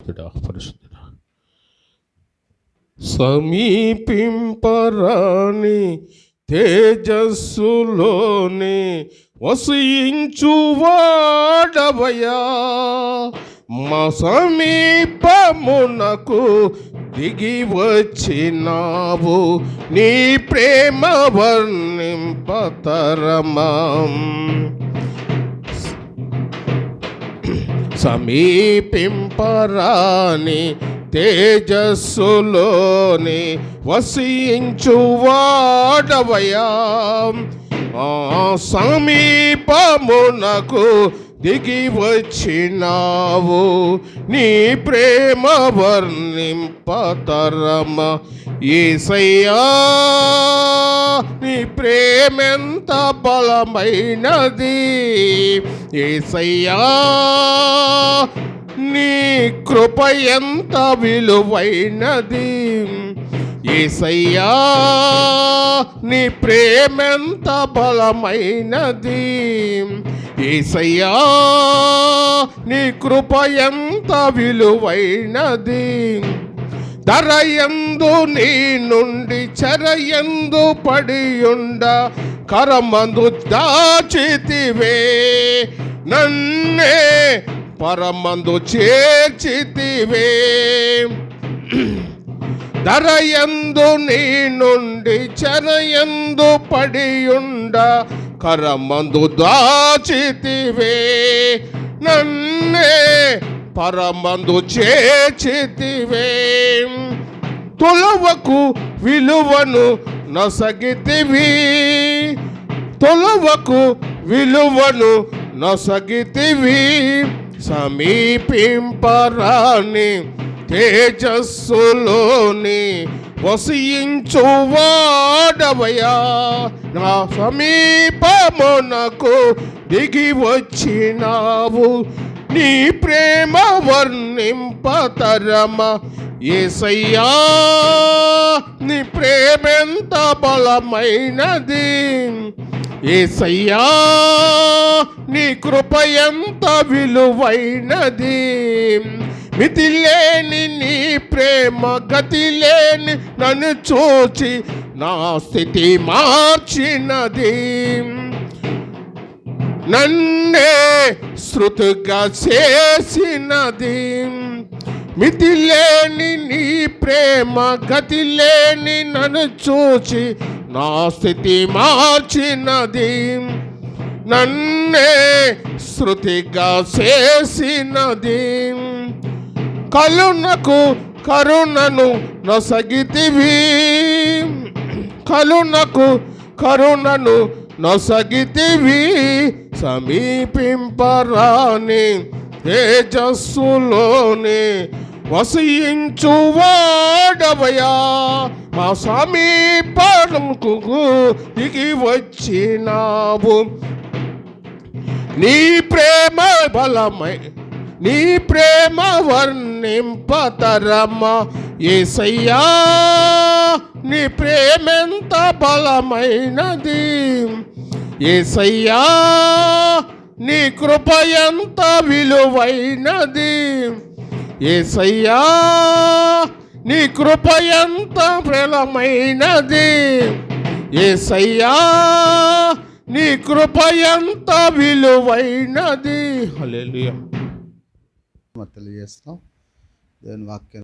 పరిశుద్ధుడా సమీపింపరాని తేజస్సులోని వసించువాడవయా మా సమీపమునకు దిగి వచ్చినావు నీ ప్రేమ వర్ణింపతరమా సమీపింపరాని తేజస్సులోని వసించువాడవయా సమీపమునకు దిగి వచ్చినావు నీ ప్రేమ వర్ణింపతరమా యేసయ్యా నీ ప్రేమెంత బలమైనది యేసయ్యా నీ కృప ఎంత విలువైనది యేసయ్యా నీ ప్రేమెంత బలమైనది యేసయ్యా నీ కృప ఎంత విలువైనది ధరయందు నీ నుండి చెరయందు పడియుండ కరమందు దాచితివే నన్నే పరమందు చేర్చితివే ధరయందు నీ నుండి చెరయందు పడియుండ కరమందు దాచితివే నన్నే పరమందు చేర్చితివే తొలవకు విలువను నొసగితివి తొలవకు విలువను నొసగితివి సమీపింపరాని తేజస్సులోని వసించువాడవయా నా సమీపమునకు దిగి వచ్చినావు నీ ప్రేమ వర్ణింపతరమా యేసయ్యా నీ ప్రేమెంత బలమైనది యేసయ్యా నీ కృప ఎంత విలువైనది మితిలేని నీ ప్రేమ గతిలేని నన్ను చూచి నా స్థితి మార్చినది నన్నే శృతిగా చేసినది మితిలేని నీ ప్రేమ గతిలేని నన్ను చూచి నా స్థితి మార్చినది నన్నే శృతిగా చేసినది కరుణకు కరుణను నొసగితివి కరుణను నొసగితివి సమీపింపరాని తేజస్సులోని వసించువాడవయా మా సమీపమునకు దిగి వచ్చినావు నీ ప్రేమ బలమై నీ ప్రేమ వర్ణింపతరమా యేసయ్యా నీ ప్రేమెంత బలమైనది యేసయ్యా నీ కృప ఎంత విలువైనది యేసయ్యా నీ కృప ఎంత బలమైనది యేసయ్యా నీ కృప ఎంత విలువైనది హల్లెలూయా తెలియజేస్తాం దేవుని వాక్యం